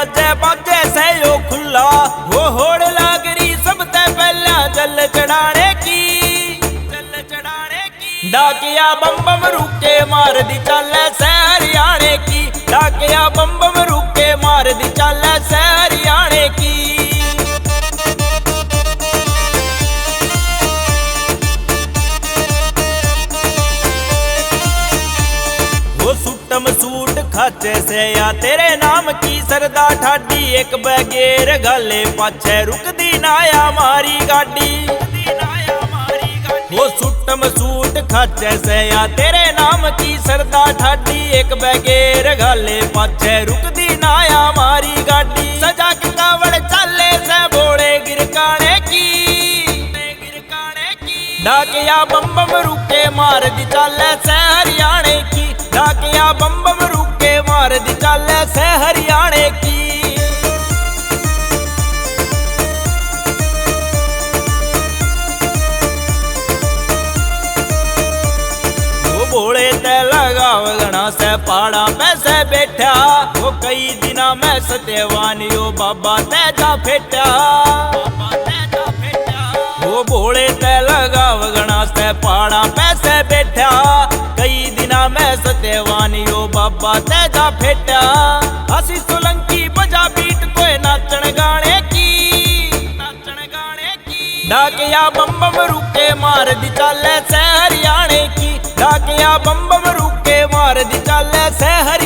वाजे बाजे से यो खुला, वो होड़ लागरी सब ते पहला जल चढ़ाने की, जल चढ़ाने की। डाकिया बम बम रुके मार दी चाले से हरियाणे की, डाकिया बम बम रुके मार दी चाले से हरियाणे की। सूट खाचे से या तेरे नाम की सरदा ठाडी, एक बगैर गाले पाछे रुकदी नाया मारी गाड़ी। वो सुटम सूट खाचे से या तेरे नाम की सरदा ठाडी, एक बगैर गाले पाछे रुकदी नाया मारी गाड़ी। सजा के कावड़ चाले से बोड़े गिरकाने की, डाकिया बम बम रुके मार दी चाले से हरियाणे की, डाकिया बम बम रुके मार दी चाले से हरियाणे की। वो भोले ते लगाव गणा से पहाड़ा पे से बैठा, वो कई दिना में सत्यवानियो बाबा ते जा फेटा। वो भोले ते लगाव गणा से पहाड़ा पे से बैठा, कई दिना में सत्यवानियो बाबा ते जा फेटा। हसी सोलंकी बजा बीट कोई नाचन गाने की, नाचन गाने की। डाकिया बम बम रुके मार दी चाले से हरियाणे की, डाकिया बम बम रुके मार दी चाले से हरियाणे।